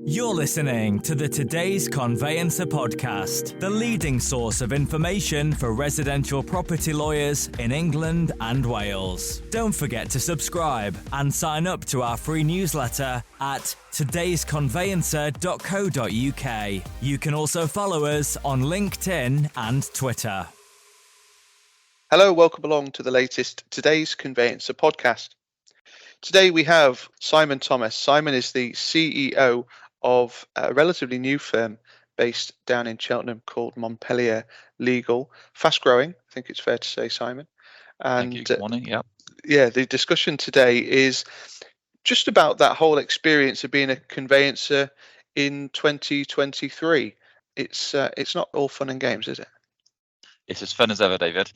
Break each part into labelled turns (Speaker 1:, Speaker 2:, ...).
Speaker 1: You're listening to the Today's Conveyancer podcast, the leading source of information for residential property lawyers in England and Wales. Don't forget to subscribe and sign up to our free newsletter at todaysconveyancer.co.uk. You can also follow us on LinkedIn and Twitter.
Speaker 2: Hello, welcome along to the latest Today's Conveyancer podcast. Today we have Simon Thomas. Simon is the CEO of a relatively new firm based down in Cheltenham called Montpellier Legal. Fast growing, I think it's fair to say, Simon.
Speaker 3: And Thank you. Good morning.
Speaker 2: Yeah, the discussion today is just about that whole experience of being a conveyancer in 2023. It's not all fun and games, is it?
Speaker 3: It's as fun as ever, David.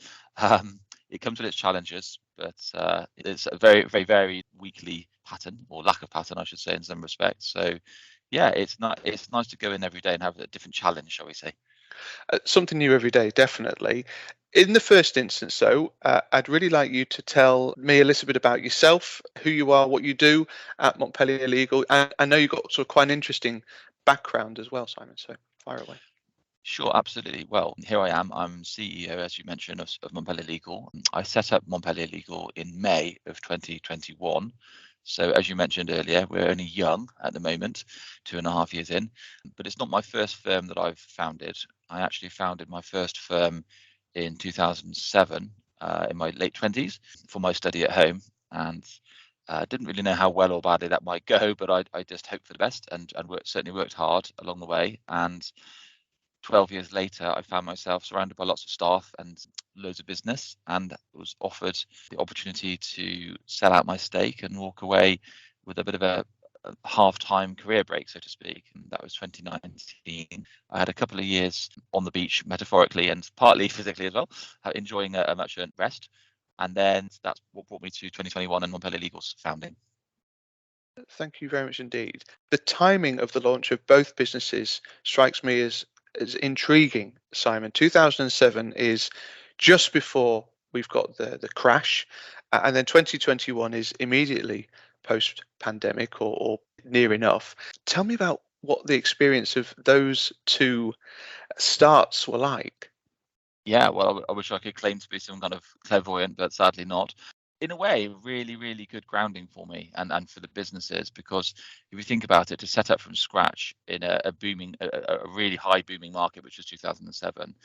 Speaker 3: It comes with its challenges, but it's a very, very varied weekly pattern, or lack of pattern, I should say, in some respects. So, yeah, it's nice to go in every day and have a different challenge, shall we say?
Speaker 2: Something new every day, definitely. In the first instance, though, I'd really like you to tell me a little bit about yourself, who you are, what you do at Montpellier Legal. And I know you've got sort of quite an interesting background as well, Simon, so fire away.
Speaker 3: Sure, absolutely. Well, here I am. I'm CEO, as you mentioned, of Montpellier Legal. I set up Montpellier Legal in May of 2021. So as you mentioned earlier, we're only young at the moment, 2.5 years in, but it's not my first firm that I've founded. I actually founded my first firm in 2007, in my late 20s, for my study at home, and didn't really know how well or badly that might go, but I just hoped for the best and certainly worked hard along the way. And 12 years later, I found myself surrounded by lots of staff and loads of business, and was offered the opportunity to sell out my stake and walk away with a bit of a half-time career break, so to speak. And that was 2019. I had a couple of years on the beach, metaphorically and partly physically as well, enjoying a much-earned rest. And then that's what brought me to 2021 and Montpellier Legal's founding.
Speaker 2: Thank you very much indeed. The timing of the launch of both businesses strikes me as intriguing, Simon. 2007 is just before we've got the crash, and then 2021 is immediately post-pandemic or near enough. Tell me about what the experience of those two starts were like.
Speaker 3: Yeah, well, I wish I could claim to be some kind of clairvoyant, but sadly not. In a way, really, really good grounding for me and for the businesses, because if you think about it, to set up from scratch in a really high booming market, which was 2007,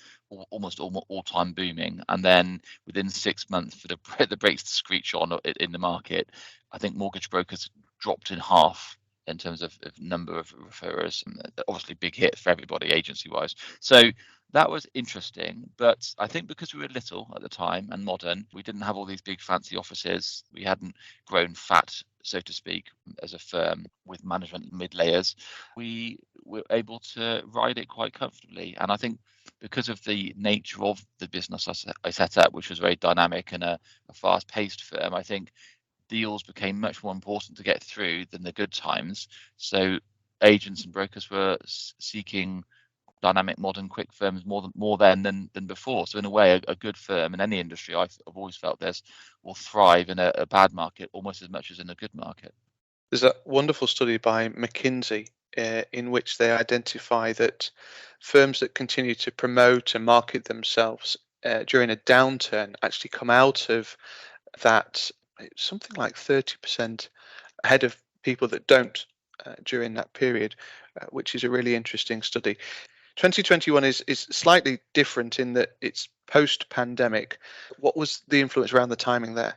Speaker 3: almost all-time booming, and then within 6 months for the brakes to screech on in the market, I think mortgage brokers dropped in half in terms of number of referrers, and obviously big hit for everybody agency-wise. So that was interesting, but I think because we were little at the time and modern, we didn't have all these big fancy offices. We hadn't grown fat, so to speak, as a firm with management mid-layers. We were able to ride it quite comfortably. And I think because of the nature of the business I set up, which was very dynamic and a fast-paced firm, I think deals became much more important to get through than the good times. So agents and brokers were seeking dynamic, modern, quick firms more then than before. So in a way, a good firm in any industry, I've always felt will thrive in a bad market almost as much as in a good market.
Speaker 2: There's a wonderful study by McKinsey in which they identify that firms that continue to promote and market themselves during a downturn actually come out of that something like 30% ahead of people that don't during that period, which is a really interesting study. 2021 is slightly different in that it's post-pandemic. What was the influence around the timing there?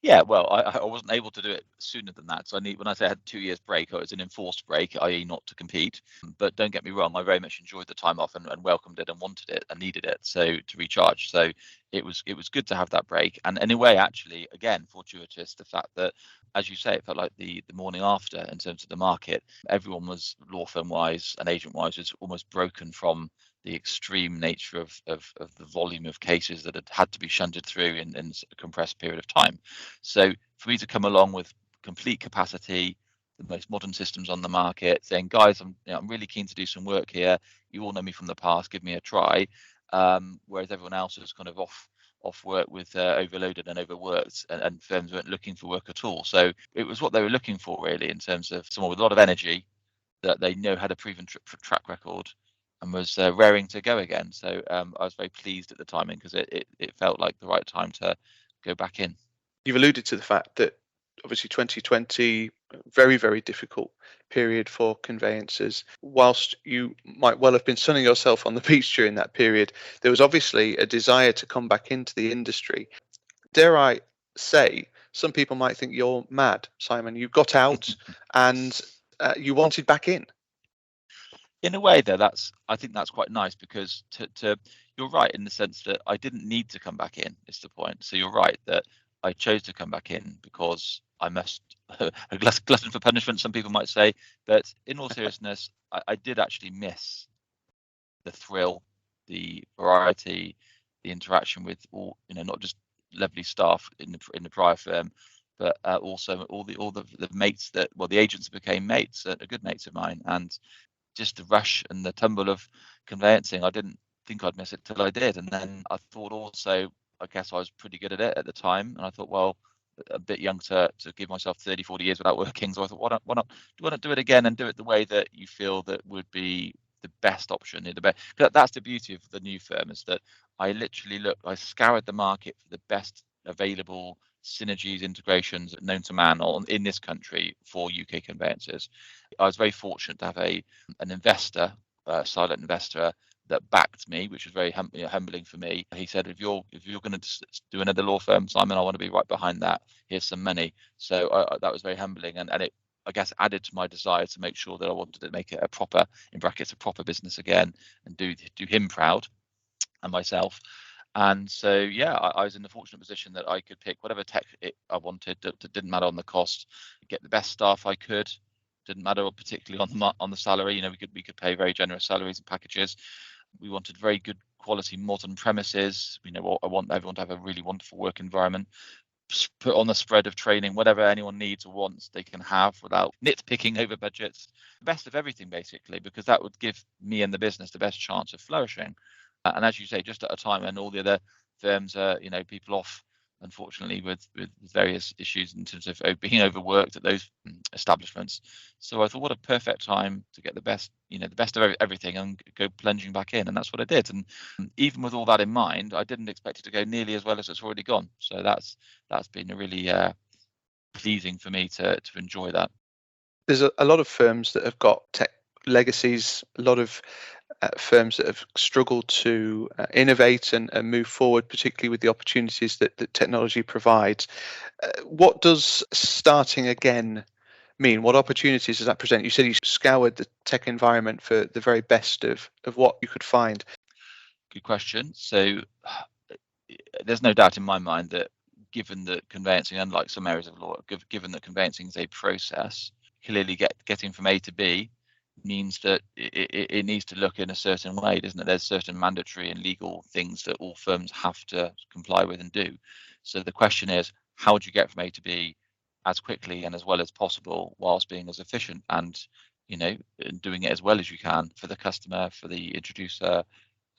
Speaker 3: Yeah, well, I wasn't able to do it sooner than that. So when I say I had 2 years break, it was an enforced break, i.e. not to compete. But don't get me wrong, I very much enjoyed the time off and welcomed it and wanted it and needed it, so to recharge. So it was good to have that break. And in a way, actually, again, fortuitous, the fact that, as you say, it felt like the morning after in terms of the market. Everyone was law firm wise and agent wise was almost broken from the extreme nature of the volume of cases that had to be shunted through in a compressed period of time. So for me to come along with complete capacity, the most modern systems on the market, saying, guys, I'm really keen to do some work here. You all know me from the past, give me a try. Whereas everyone else was kind of off work with overloaded and overworked, and firms weren't looking for work at all. So it was what they were looking for, really, in terms of someone with a lot of energy, that they know had a proven track record and was raring to go again. So I was very pleased at the timing because it felt like the right time to go back in.
Speaker 2: You've alluded to the fact that obviously 2020, very, very difficult period for conveyancers. Whilst you might well have been sunning yourself on the beach during that period, there was obviously a desire to come back into the industry. Dare I say, some people might think you're mad, Simon. You got out and you wanted back in.
Speaker 3: In a way, though, I think that's quite nice because you're right in the sense that I didn't need to come back in. Is the point? So you're right that I chose to come back in because I must a glutton for punishment. Some people might say, but in all seriousness, I did actually miss the thrill, the variety, the interaction with all not just lovely staff in the prior firm, but also all the mates the agents became mates, good mates of mine, and just the rush and the tumble of conveyancing. I didn't think I'd miss it till I did. And then I thought also, I guess I was pretty good at it at the time. And I thought, well, a bit young to give myself 30, 40 years without working. So I thought, why not do it again and do it the way that you feel that would be the best option. That's the beauty of the new firm, is that I scoured the market for the best available synergies, integrations known to man in this country for UK conveyancers. I was very fortunate to have an investor, a silent investor, that backed me, which was very humbling for me. He said, if you're going to do another law firm, Simon, I want to be right behind that. Here's some money. So that was very humbling, and it, I guess, added to my desire to make sure that I wanted to make it a proper, in brackets, a proper business again, and do him proud and myself. And so, yeah, I was in the fortunate position that I could pick whatever tech I wanted. It didn't matter on the cost, get the best staff I could. Didn't matter particularly on the salary. We could pay very generous salaries and packages. We wanted very good quality modern premises. I want everyone to have a really wonderful work environment. Put on a spread of training, whatever anyone needs or wants, they can have without nitpicking over budgets. Best of everything, basically, because that would give me and the business the best chance of flourishing. And as you say, just at a time when all the other firms are, people off, unfortunately, with various issues in terms of being overworked at those establishments. So I thought, what a perfect time to get the best of everything and go plunging back in. And that's what I did. And even with all that in mind, I didn't expect it to go nearly as well as it's already gone. So that's been a really pleasing for me to enjoy that.
Speaker 2: There's a lot of firms that have got tech legacies, a lot of firms that have struggled to innovate and move forward, particularly with the opportunities that technology provides. What does starting again mean? What opportunities does that present? You said you scoured the tech environment for the very best of what you could find.
Speaker 3: Good question. So there's no doubt in my mind that given that conveyancing, unlike some areas of law, given that conveyancing is a process, clearly getting from A to B means that it needs to look in a certain way, doesn't it? There's certain mandatory and legal things that all firms have to comply with and do. So the question is, how do you get from A to B as quickly and as well as possible whilst being as efficient and doing it as well as you can for the customer, for the introducer,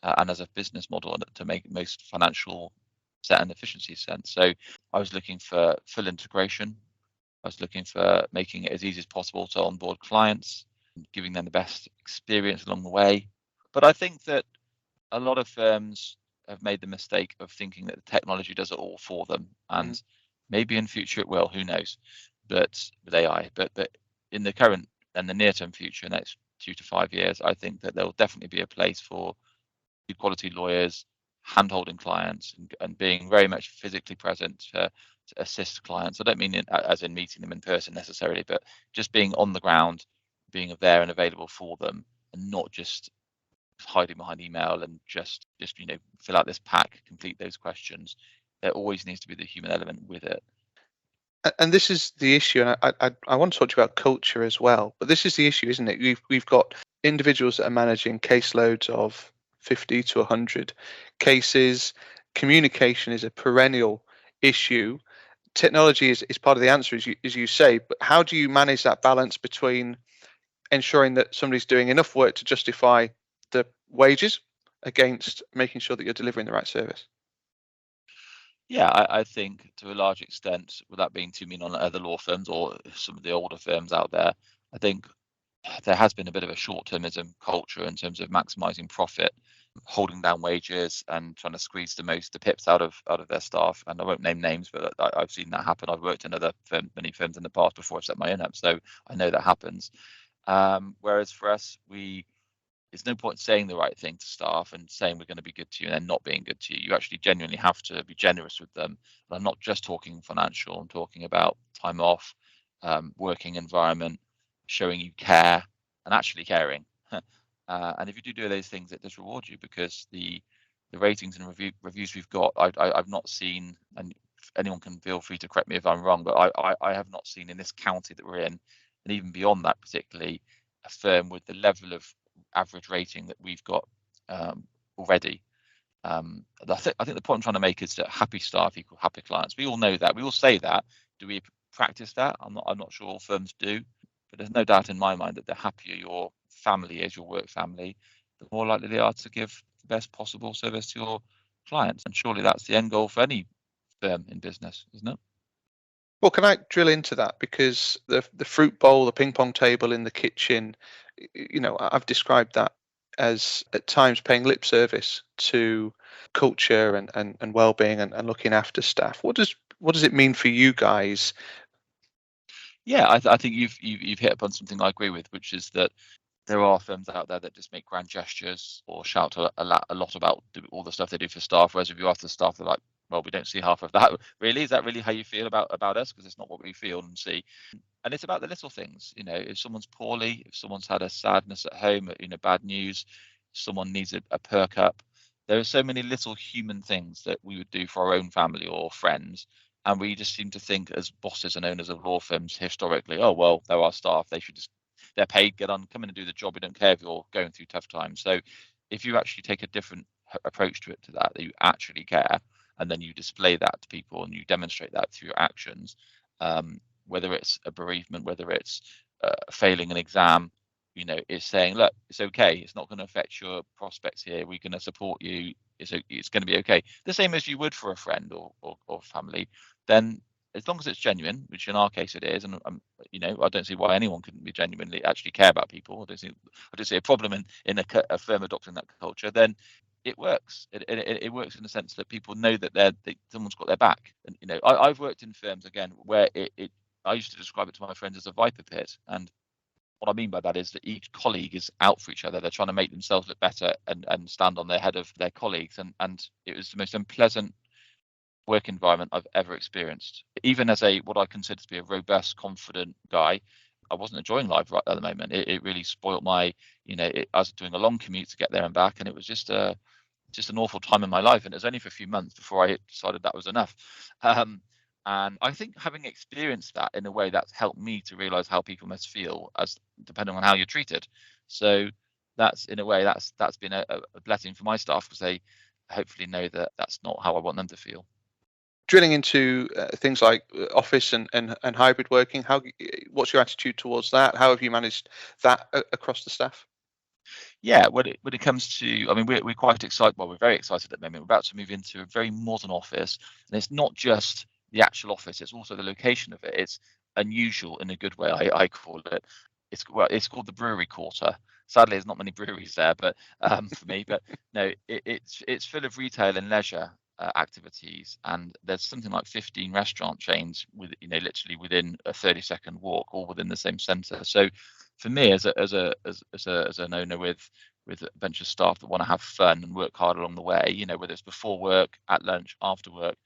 Speaker 3: and as a business model to make most financial set and efficiency sense. So I was looking for full integration. I was looking for making it as easy as possible to onboard clients, giving them the best experience along the way. But I think that a lot of firms have made the mistake of thinking that the technology does it all for them, and maybe in future it will, who knows, but with AI. But in the current and the near-term future, next 2 to 5 years, I think that there will definitely be a place for good quality lawyers hand-holding clients and being very much physically present to assist clients. I don't mean as in meeting them in person necessarily, but just being on the ground, being there and available for them, and not just hiding behind email and just fill out this pack, complete those questions. There always needs to be the human element with it.
Speaker 2: And this is the issue, and I want to talk to you about culture as well. But this is the issue, isn't it? We've got individuals that are managing caseloads of 50 to 100 cases. Communication is a perennial issue. Technology is part of the answer, as you say. But how do you manage that balance between ensuring that somebody's doing enough work to justify the wages against making sure that you're delivering the right service?
Speaker 3: Yeah, I think to a large extent, without being too mean on other law firms or some of the older firms out there, I think there has been a bit of a short-termism culture in terms of maximising profit, holding down wages and trying to squeeze the pips out of their staff. And I won't name names, but I've seen that happen. I've worked in many firms in the past before I set my own up, so I know that happens. Whereas for us, there's no point saying the right thing to staff and saying we're going to be good to you and then not being good to you. You actually genuinely have to be generous with them. And I'm not just talking financial, I'm talking about time off, working environment, showing you care and actually caring. And if you do those things, it does reward you, because the ratings and reviews we've got, I've not seen, and anyone can feel free to correct me if I'm wrong, but I have not seen in this county that we're in, and even beyond that particularly, a firm with the level of average rating that we've got already. I think the point I'm trying to make is that happy staff equal happy clients. We all know that. We all say that. Do we practice that? I'm not sure all firms do, but there's no doubt in my mind that the happier your family is, your work family, the more likely they are to give the best possible service to your clients. And surely that's the end goal for any firm in business, isn't it?
Speaker 2: Well, can I drill into that? Because the fruit bowl, the ping pong table in the kitchen, I've described that as at times paying lip service to culture and well-being and looking after staff. What does it mean for you guys?
Speaker 3: Yeah, I think you've hit upon something I agree with, which is that there are firms out there that just make grand gestures or shout a lot about all the stuff they do for staff. Whereas if you ask the staff, they're like, well, we don't see half of that. Really? Is that really how you feel about us? Because it's not what we feel and see. And it's about the little things. If someone's poorly, if someone's had a sadness at home, bad news, someone needs a perk up. There are so many little human things that we would do for our own family or friends. And we just seem to think, as bosses and owners of law firms historically, oh, well, they're our staff. They're paid, get on, come in and do the job. We don't care if you're going through tough times. So if you actually take a different approach to that you actually care, and then you display that to people and you demonstrate that through your actions, whether it's a bereavement, whether it's failing an exam, it's saying, look, it's okay. It's not going to affect your prospects here. We're going to support you. It's going to be okay. The same as you would for a friend or family. Then as long as it's genuine, which in our case it is, and I don't see why anyone couldn't be genuinely actually care about people. I don't see a problem in a firm adopting that culture. Then it works. It works in the sense that people know that someone's got their back. And I've worked in firms again where I used to describe it to my friends as a viper pit. And what I mean by that is that each colleague is out for each other. They're trying to make themselves look better and stand on the head of their colleagues. And it was the most unpleasant work environment I've ever experienced. Even as what I consider to be a robust, confident guy, I wasn't enjoying life right at the moment. It really spoilt my, I was doing a long commute to get there and back, and it was just an awful time in my life. And it was only for a few months before I decided that was enough. And I think having experienced that in a way, that's helped me to realize how people must feel as depending on how you're treated. So that's in a way that's been a blessing for my staff, because they hopefully know that that's not how I want them to feel.
Speaker 2: Drilling into things like office and hybrid working, what's your attitude towards that? How have you managed that across the staff?
Speaker 3: Yeah, when it comes to, we're quite excited. Well, we're very excited at the moment. We're about to move into a very modern office, and it's not just the actual office; it's also the location of it. It's unusual in a good way. I call it. It's called the Brewery Quarter. Sadly, there's not many breweries there, but for me, but no, it's full of retail and leisure activities, and there's something like 15 restaurant chains with literally within a 30-second walk, all within the same centre. So for me, as an owner with a bunch of staff that want to have fun and work hard along the way, whether it's before work, at lunch, after work,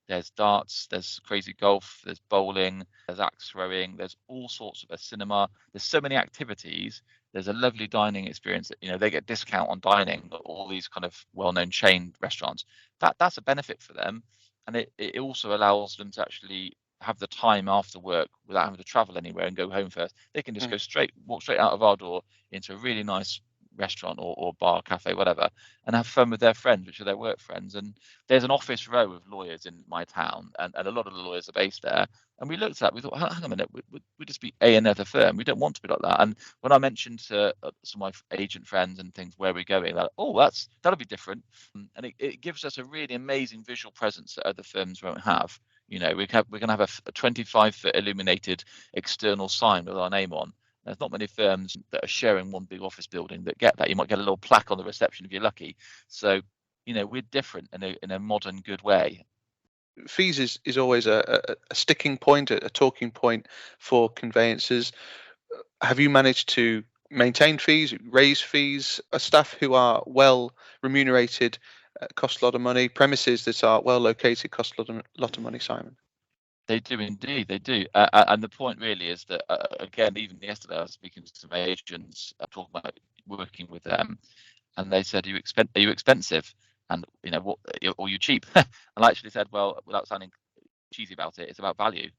Speaker 3: there's darts, there's crazy golf, there's bowling, there's axe throwing, there's all sorts of a cinema. There's so many activities. There's a lovely dining experience that they get discount on dining at all these kind of well-known chain restaurants. That's a benefit for them, and it also allows them to actually have the time after work without having to travel anywhere and go home first. They can just walk straight out of our door into a really nice restaurant or bar, cafe, whatever, and have fun with their friends, which are their work friends. And there's an office row of lawyers in my town, and a lot of the lawyers are based there. And we looked at that, we thought, hang on a minute, we'd just be another firm. We don't want to be like that. And when I mentioned to some of my agent friends and things where we're going, like, oh, that'll be different. And it gives us a really amazing visual presence that other firms won't have. We're going to have a 25-foot illuminated external sign with our name on. There's not many firms that are sharing one big office building that get that. You might get a little plaque on the reception if you're lucky. So, we're different in a modern, good way.
Speaker 2: Fees is always a sticking point, a talking point for conveyancers. Have you managed to maintain fees, raise fees? Staff who are well remunerated cost a lot of money. Premises that are well located cost a lot of money, Simon.
Speaker 3: They do indeed, they do. And the point really is that, again, even yesterday I was speaking to some agents, talking about working with them, and they said, are you expensive? And, what, or you cheap? And I actually said, well, without sounding cheesy about it, it's about value.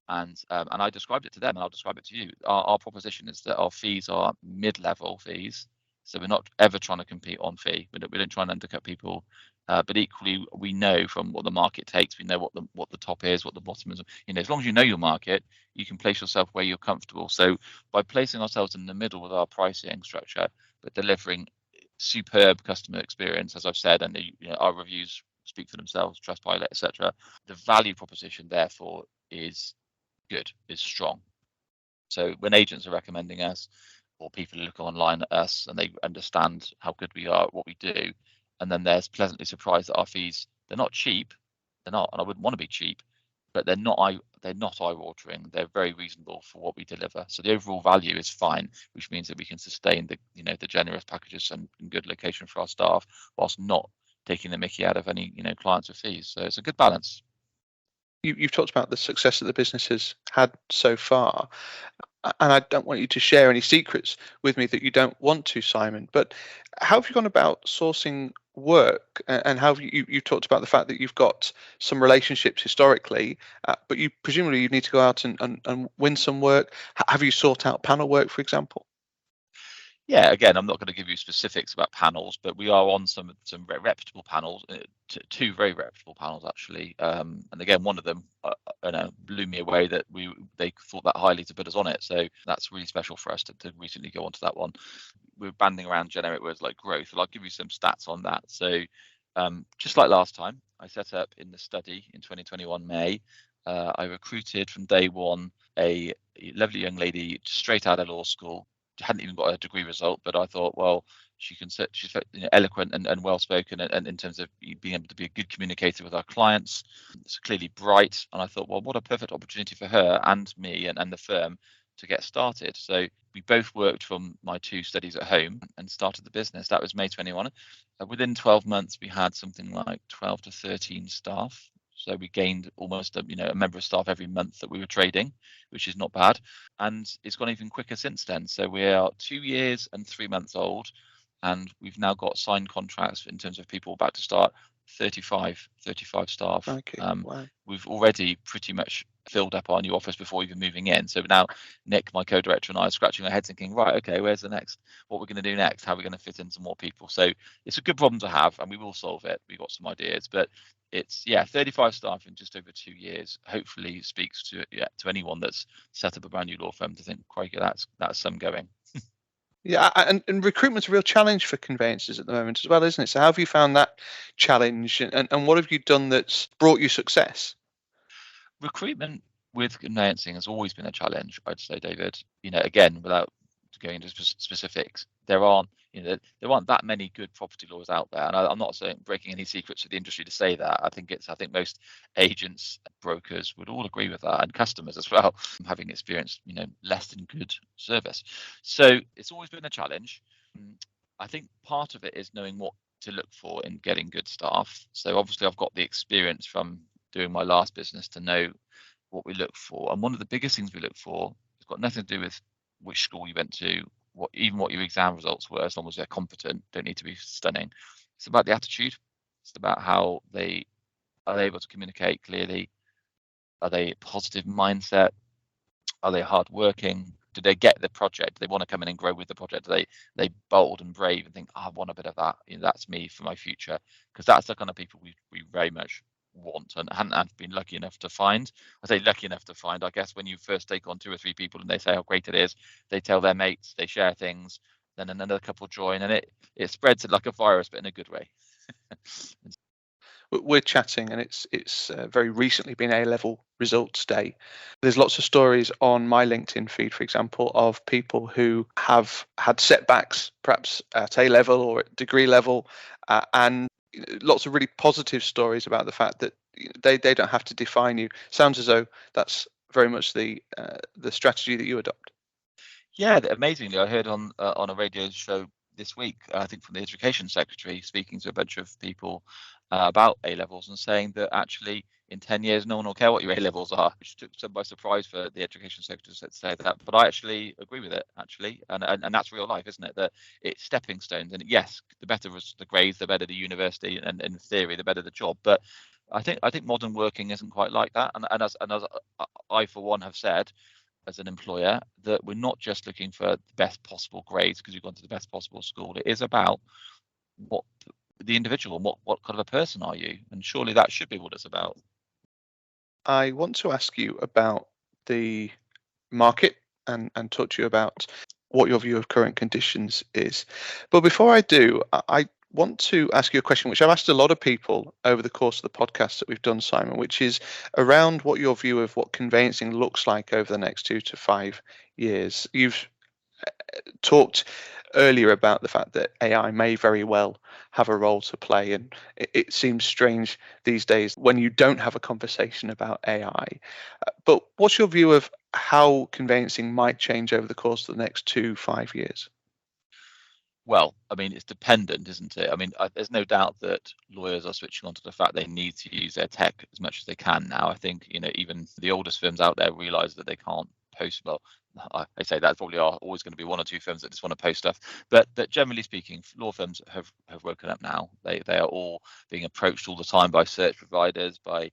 Speaker 3: And I described it to them, and I'll describe it to you. Our proposition is that our fees are mid-level fees. So we're not ever trying to compete on fee. We don't try and undercut people. But equally, we know from what the market takes, we know what the top is, what the bottom is. As long as you know your market, you can place yourself where you're comfortable. So by placing ourselves in the middle with our pricing structure, but delivering superb customer experience, as I've said, and our reviews speak for themselves, Trustpilot, etc. The value proposition, therefore, is good, is strong. So when agents are recommending us, or people look online at us and they understand how good we are at what we do, and then they're pleasantly surprised that our fees, they're not cheap, they're not, and I wouldn't want to be cheap, but they're not eye-watering. They're very reasonable for what we deliver. So the overall value is fine, which means that we can sustain the generous packages and good location for our staff, whilst not taking the mickey out of any clients with fees. So it's a good balance.
Speaker 2: You've talked about the success that the business has had so far, and I don't want you to share any secrets with me that you don't want to, Simon, but how have you gone about sourcing work, and how have you talked about the fact that you've got some relationships historically, but you presumably you need to go out and win some work. Have you sought out panel work, for example?
Speaker 3: Yeah, again, I'm not going to give you specifics about panels, but we are on some reputable panels, two very reputable panels actually. And again, one of them, blew me away that they thought that highly to put us on it. So that's really special for us to recently go onto that one. We're banding around generic words like growth. I'll give you some stats on that. So just like last time, I set up in the study in 2021 May. I recruited from day one a lovely young lady straight out of law school. Hadn't even got a degree result, but I thought, well, she's eloquent and well spoken, and in terms of being able to be a good communicator with our clients. It's clearly bright, and I thought, well, what a perfect opportunity for her and me and the firm to get started. So we both worked from my two studies at home and started the business. That was May 21. Within 12 months, we had something like 12 to 13 staff. So we gained almost a member of staff every month that we were trading, which is not bad. And it's gone even quicker since then. So we are 2 years and 3 months old, and we've now got signed contracts in terms of people about to start 35 staff.
Speaker 2: Wow.
Speaker 3: We've already pretty much filled up our new office before even moving in. So now Nick, my co-director, and I are scratching our heads thinking, right, okay, where's the next, what we're going to do next? How are we going to fit in some more people? So it's a good problem to have, and we will solve it. We've got some ideas, but it's 35 staff in just over 2 years. Hopefully speaks to anyone that's set up a brand new law firm to think, crikey, that's some going.
Speaker 2: Yeah, and recruitment's a real challenge for conveyancers at the moment as well, isn't it? So how have you found that challenge, and what have you done that's brought you success?
Speaker 3: Recruitment with conveyancing has always been a challenge, I'd say, David. Again, without going into specifics, there aren't that many good property lawyers out there, and I'm not saying breaking any secrets of the industry to say that. I think most agents, brokers would all agree with that, and customers as well, having experienced less than good service. So it's always been a challenge. I think part of it is knowing what to look for in getting good staff. So obviously I've got the experience from doing my last business to know what we look for, and one of the biggest things we look for has got nothing to do with which school you went to, what your exam results were, as long as they're competent, don't need to be stunning. It's about the attitude. It's about how they are able to communicate clearly. Are they positive mindset? Are they hardworking? Do they get the project? Do they want to come in and grow with the project? Are they bold and brave and think, I want a bit of that. That's me for my future, because that's the kind of people we very much want and hadn't been lucky enough to find. I say lucky enough to find, I guess when you first take on 2 or 3 people and they say how great it is, they tell their mates, they share things, then another couple join, and it spreads it like a virus, but in a good way.
Speaker 2: we're chatting, and it's very recently been A-level results day. There's lots of stories on my LinkedIn feed, for example, of people who have had setbacks, perhaps at A-level or at degree level, and lots of really positive stories about the fact that they don't have to define you. Sounds as though that's very much the strategy that you adopt.
Speaker 3: Yeah, amazingly, I heard on a radio show this week, I think from the Education Secretary, speaking to a bunch of people about A-levels and saying that actually in 10 years no one will care what your A-levels are, which took some by surprise for the Education Secretary to say that. But I actually agree with it, actually, and that's real life, isn't it? That it's stepping stones, and yes, the better the grades, the better the university, and in theory, the better the job. But I think modern working isn't quite like that, and as I for one have said, as an employer, that we're not just looking for the best possible grades because you've gone to the best possible school. It is about what the individual and what kind of a person are you, and surely that should be what it's about.
Speaker 2: I want to ask you about the market and talk to you about what your view of current conditions is. But before I do, I want to ask you a question which I've asked a lot of people over the course of the podcast that we've done, Simon, which is around what your view of what conveyancing looks like over the next 2 to 5 years. You've talked earlier about the fact that AI may very well have a role to play, and it seems strange these days when you don't have a conversation about AI. But what's your view of how conveyancing might change over the course of the next 5 years?
Speaker 3: Well, I mean, it's dependent, isn't it? I mean, there's no doubt that lawyers are switching on to the fact they need to use their tech as much as they can now. I think, even the oldest firms out there realize that they can't post. Well, I say that probably are always going to be one or two firms that just want to post stuff. But generally speaking, law firms have woken up now. They are all being approached all the time by search providers, by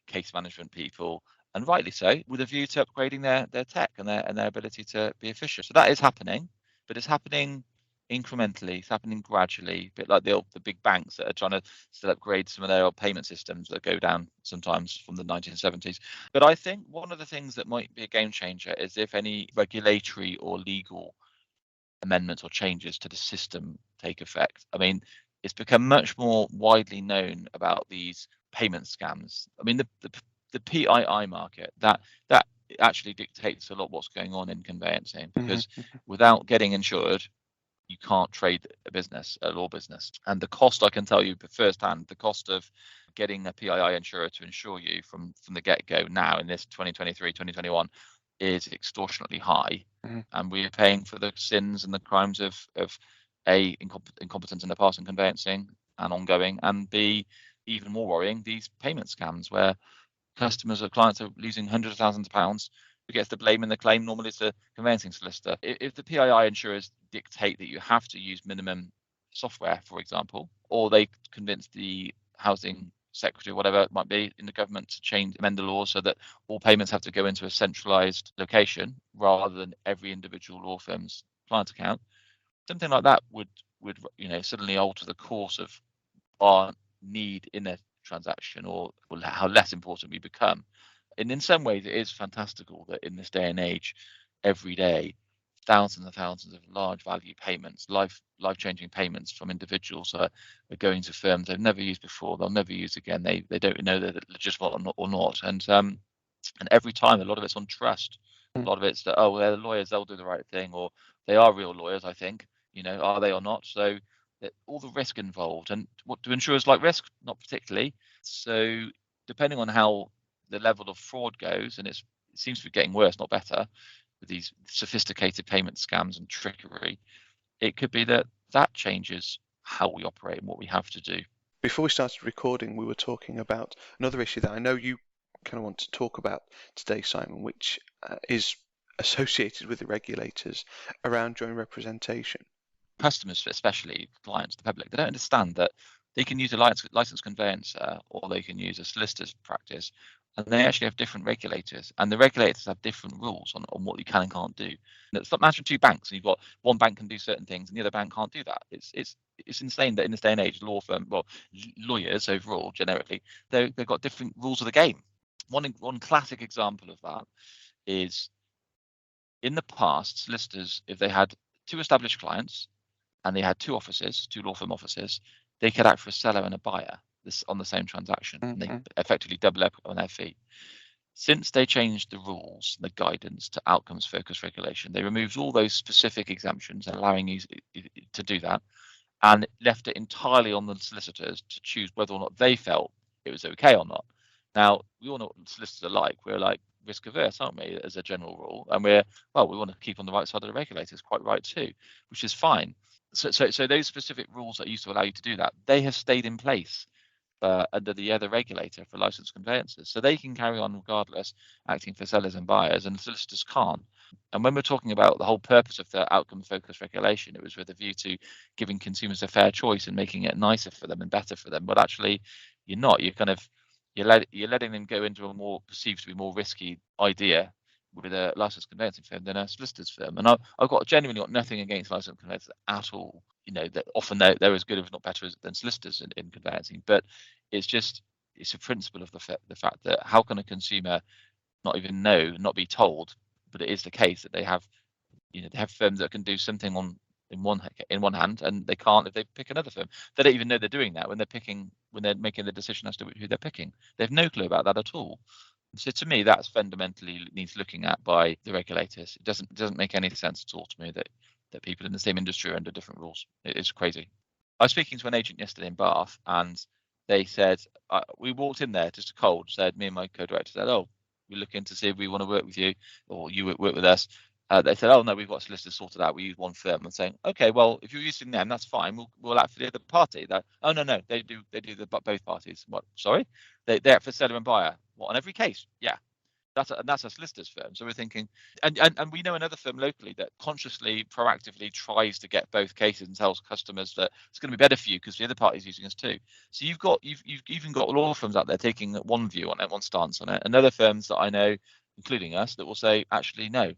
Speaker 3: case management people, and rightly so, with a view to upgrading their tech and their ability to be efficient. So that is happening, but it's happening incrementally. It's happening gradually, a bit like the big banks that are trying to still upgrade some of their old payment systems that go down sometimes from the 1970s. But I think one of the things that might be a game changer is if any regulatory or legal amendments or changes to the system take effect. I mean, it's become much more widely known about these payment scams. I mean, the PII market, that actually dictates a lot what's going on in conveyancing, because without getting insured, you can't trade a law business. And the cost, I can tell you firsthand, the cost of getting a PII insurer to insure you from the get-go now in this 2023, 2021 is extortionately high. And we are paying for the sins and the crimes of A, incompetence in the past in conveyancing and ongoing, and B, even more worrying, these payment scams where customers or clients are losing hundreds of thousands of pounds. Who gets the blame in the claim? Normally it's a conveyancing solicitor. If the PII insurers dictate that you have to use minimum software, for example, or they convince the housing secretary, whatever it might be, in the government to amend the law so that all payments have to go into a centralized location rather than every individual law firm's client account, something like that would suddenly alter the course of our need in a transaction, or how less important we become. And in some ways, it is fantastical that in this day and age, every day, thousands and thousands of large value payments, life-changing payments from individuals are going to firms they've never used before, they'll never use again. They don't know that they're legitimate or not. And every time, a lot of it's on trust. A lot of it's that, oh, they're the lawyers, they'll do the right thing, or they are real lawyers, I think. Are they or not? So all the risk involved. And what do insurers like risk? Not particularly. So depending on how the level of fraud goes, and it seems to be getting worse, not better, with these sophisticated payment scams and trickery, it could be that changes how we operate and what we have to do.
Speaker 2: Before we started recording, we were talking about another issue that I know you kind of want to talk about today, Simon, which is associated with the regulators around joint representation.
Speaker 3: Customers, especially clients, the public, they don't understand that they can use a licensed conveyancer or they can use a solicitor's practice, and they actually have different regulators, and the regulators have different rules on what you can and can't do. And it's like managing two banks, and you've got one bank can do certain things and the other bank can't do that. It's insane that in this day and age, lawyers overall, generically, they've got different rules of the game. One classic example of that is, in the past, solicitors, if they had two established clients and they had two law firm offices, they could act for a seller and a buyer. this on the same transaction, and they
Speaker 2: Mm-hmm.
Speaker 3: effectively double up on their fee. Since they changed the rules, the guidance to outcomes focused regulation, they removed all those specific exemptions, allowing you to do that, and left it entirely on the solicitors to choose whether or not they felt it was okay or not. Now, we all know what solicitors are like. We're like risk averse, aren't we, as a general rule? And we want to keep on the right side of the regulators, quite right too, which is fine. So those specific rules that used to allow you to do that, they have stayed in place under the other regulator for licensed conveyancers. So they can carry on regardless, acting for sellers and buyers, and solicitors can't. And when we're talking about the whole purpose of the outcome focused regulation, it was with a view to giving consumers a fair choice and making it nicer for them and better for them. But actually, you're not. You're letting them go into a more perceived to be more risky idea with a licensed conveyancing firm than a solicitor's firm. And I've genuinely got nothing against licensed conveyancers at all. That often they're as good, if not better, than solicitors in conveyancing. But it's a principle of the fact that how can a consumer not even know, not be told, but it is the case that they have firms that can do something in one hand, and they can't if they pick another firm. They don't even know they're doing that when they're making the decision as to who they're picking. They have no clue about that at all. So to me, that's fundamentally needs looking at by the regulators. It doesn't make any sense at all to me that people in the same industry are under different rules. It's crazy. I was speaking to an agent yesterday in Bath, and they said we walked in there just cold. Said me and my co-director said, "Oh, we're looking to see if we want to work with you, or you work with us." They said, "Oh no, we've got solicitors sorted out. We use one firm." I'm saying, "Okay, well, if you're using them, that's fine. We'll act for the other party." Oh no, they do both parties. What? Sorry, they act for seller and buyer. What, on every case? Yeah. That's a solicitor's firm. So we're thinking, and we know another firm locally that consciously, proactively tries to get both cases and tells customers that it's going to be better for you because the other party's using us too. So you've even got law firms out there taking one view on it, one stance on it, and other firms that I know, including us, that will say actually no,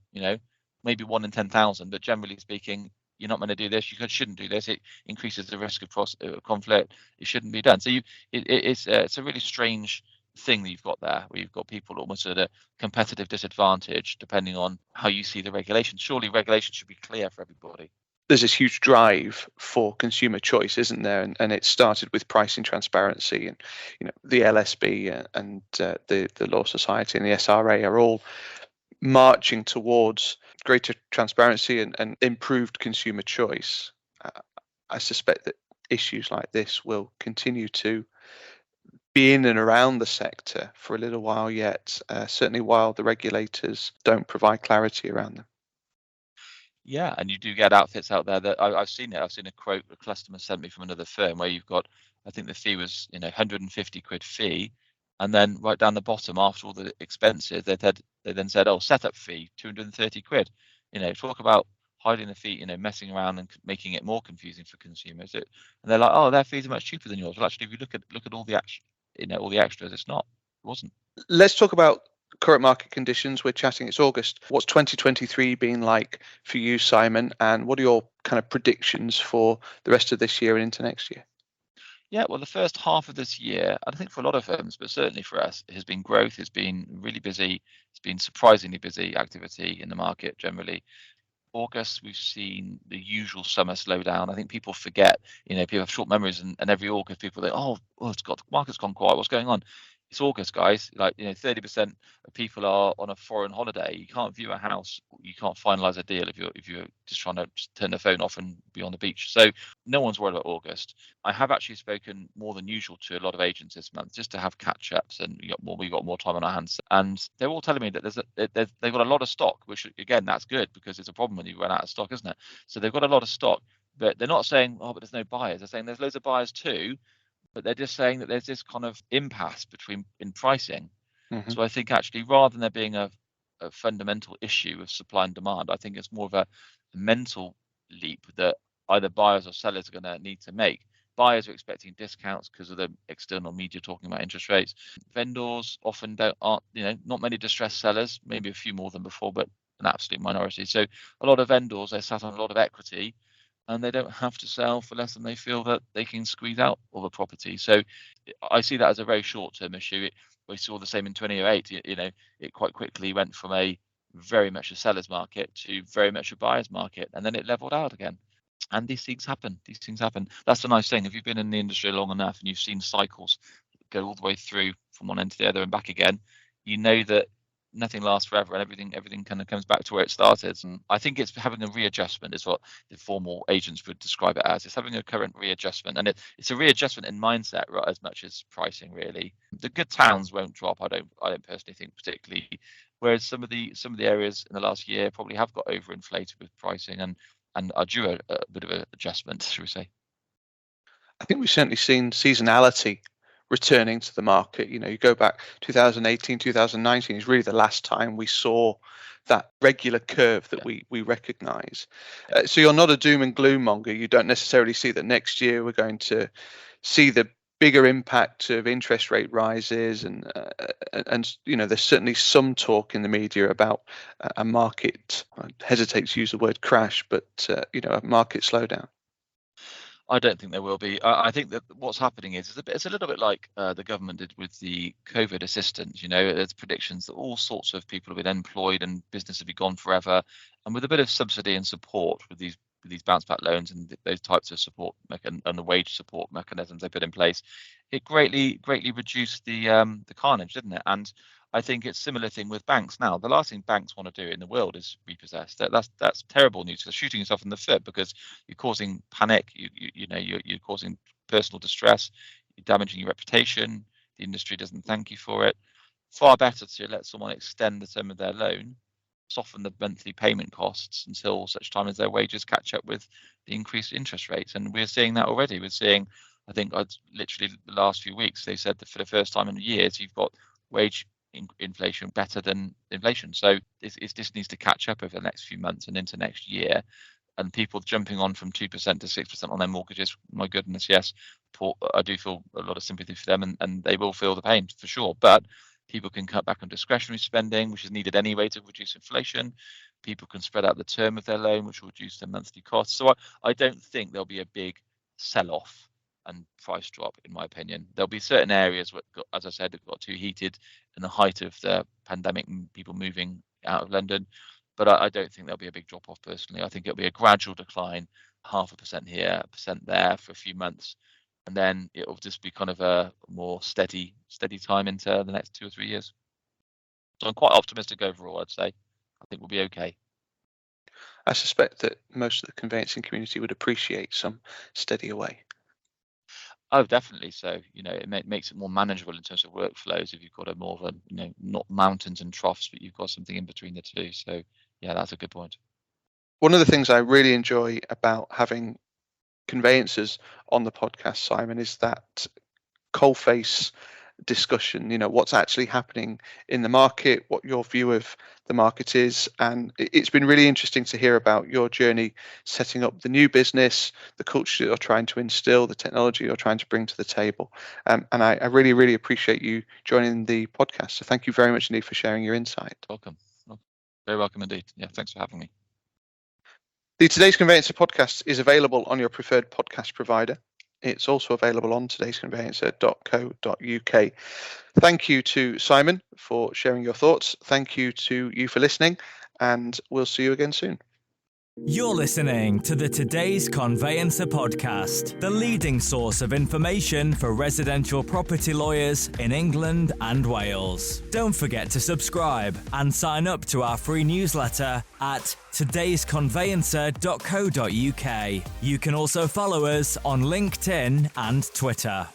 Speaker 3: maybe 1 in 10,000, but generally speaking, you're not going to do this. You shouldn't do this. It increases the risk of conflict. It shouldn't be done. So it's a really strange thing that you've got there, where you've got people almost at a competitive disadvantage depending on how you see the regulation. Surely regulation should be clear for everybody.
Speaker 2: There's this huge drive for consumer choice, isn't there? And it started with pricing transparency, and the LSB and the Law Society and the SRA are all marching towards greater transparency and improved consumer choice. I suspect that issues like this will continue to be in and around the sector for a little while yet, certainly while the regulators don't provide clarity around them.
Speaker 3: Yeah, and you do get outfits out there that I've seen it. I've seen a quote a customer sent me from another firm where you've got, I think the fee was 150 quid fee, and then right down the bottom after all the expenses, they then said, oh, setup fee 230 quid. Talk about hiding the fee, messing around and making it more confusing for consumers. And they're like, oh, their fees are much cheaper than yours. Well, actually, if you look at all the all the extras, it wasn't.
Speaker 2: Let's talk about current market conditions. We're chatting, it's August. What's 2023 been like for you, Simon? And what are your kind of predictions for the rest of this year and into next year?
Speaker 3: Yeah, well, the first half of this year, I think for a lot of firms, but certainly for us, has been growth, has been really busy. It's been surprisingly busy activity in the market generally. August, we've seen the usual summer slowdown. I think people forget, people have short memories, and every August people think, oh, the market's gone quiet. What's going on? It's August, guys. 30% of people are on a foreign holiday. You can't view a house. You can't finalize a deal if you're just trying to turn the phone off and be on the beach. So no one's worried about August. I have actually spoken more than usual to a lot of agents this month just to have catch ups, and we got more time on our hands. And they're all telling me that they've got a lot of stock, which again, that's good because it's a problem when you run out of stock, isn't it? So they've got a lot of stock, but they're not saying, oh, but there's no buyers. They're saying there's loads of buyers too. But they're just saying that there's this kind of impasse in pricing. Mm-hmm. So I think actually, rather than there being a fundamental issue of supply and demand, I think it's more of a mental leap that either buyers or sellers are going to need to make. Buyers are expecting discounts because of the external media talking about interest rates. Vendors often aren't, not many distressed sellers, maybe a few more than before, but an absolute minority. So a lot of vendors, they sat on a lot of equity, and they don't have to sell for less than they feel that they can squeeze out of a property. So I see that as a very short-term issue. We saw the same in 2008. It quite quickly went from a very much a seller's market to very much a buyer's market, and then it leveled out again. And these things happen. That's the nice thing. If you've been in the industry long enough and you've seen cycles go all the way through from one end to the other and back again, you know that nothing lasts forever, and everything kind of comes back to where it started. And I think it's having a readjustment is what the formal agents would describe it as. It's having a current readjustment, and it's a readjustment in mindset, right, as much as pricing. Really, the good towns won't drop. I don't personally think particularly. Whereas some of the areas in the last year probably have got overinflated with pricing and are due a bit of an adjustment, should we say?
Speaker 2: I think we've certainly seen seasonality returning to the market. You go back 2018, 2019 is really the last time we saw that regular curve that we recognize. So you're not a doom and gloom monger. You don't necessarily see that next year we're going to see the bigger impact of interest rate rises, and there's certainly some talk in the media about a market, I hesitate to use the word crash, but a market slowdown.
Speaker 3: I don't think there will be. I think that what's happening is it's a little bit like the government did with the COVID assistance. There's predictions that all sorts of people have been employed and business will be gone forever. And with a bit of subsidy and support with these bounce back loans and those types of support and the wage support mechanisms they put in place, it greatly reduced the carnage, didn't it? And I think it's a similar thing with banks now. The last thing banks want to do in the world is repossess. That's terrible news. You're shooting yourself in the foot because you're causing panic. You're causing personal distress. You're damaging your reputation. The industry doesn't thank you for it. Far better to let someone extend the term of their loan, soften the monthly payment costs until such time as their wages catch up with the increased interest rates. And we're seeing that already. We're seeing, I think, literally the last few weeks, they said that for the first time in years, you've got wage inflation better than inflation. So this needs to catch up over the next few months and into next year. And people jumping on from 2% to 6% on their mortgages, my goodness, yes, I do feel a lot of sympathy for them, and they will feel the pain for sure. But people can cut back on discretionary spending, which is needed anyway to reduce inflation. People can spread out the term of their loan, which will reduce their monthly costs. So I don't think there'll be a big sell-off and price drop, in my opinion. There'll be certain areas where, as I said, that got too heated in the height of the pandemic and people moving out of London. But I don't think there'll be a big drop off personally. I think it'll be a gradual decline, 0.5% here, 1% there for a few months. And then it'll just be kind of a more steady time into the next 2 or 3 years. So I'm quite optimistic overall, I'd say. I think we'll be okay.
Speaker 2: I suspect that most of the conveyancing community would appreciate some steady away.
Speaker 3: Oh, definitely. So, it makes it more manageable in terms of workflows if you've got a more of a, not mountains and troughs, but you've got something in between the two. So, yeah, that's a good point. One
Speaker 2: of the things I really enjoy about having conveyancers on the podcast, Simon, is that coalface discussion, what's actually happening in the market, what your view of the market is. And it's been really interesting to hear about your journey setting up the new business, the culture you're trying to instill, the technology you're trying to bring to the table. And I really, really appreciate you joining the podcast. So thank you very much indeed for sharing your insight.
Speaker 3: Welcome. Very welcome indeed. Yeah, thanks for having me.
Speaker 2: The Today's Conveyancer podcast is available on your preferred podcast provider. It's also available on todaysconveyancer.co.uk. Thank you to Simon for sharing your thoughts. Thank you to you for listening, and we'll see you again soon.
Speaker 1: You're listening to the Today's Conveyancer podcast, the leading source of information for residential property lawyers in England and Wales. Don't forget to subscribe and sign up to our free newsletter at todaysconveyancer.co.uk. You can also follow us on LinkedIn and Twitter.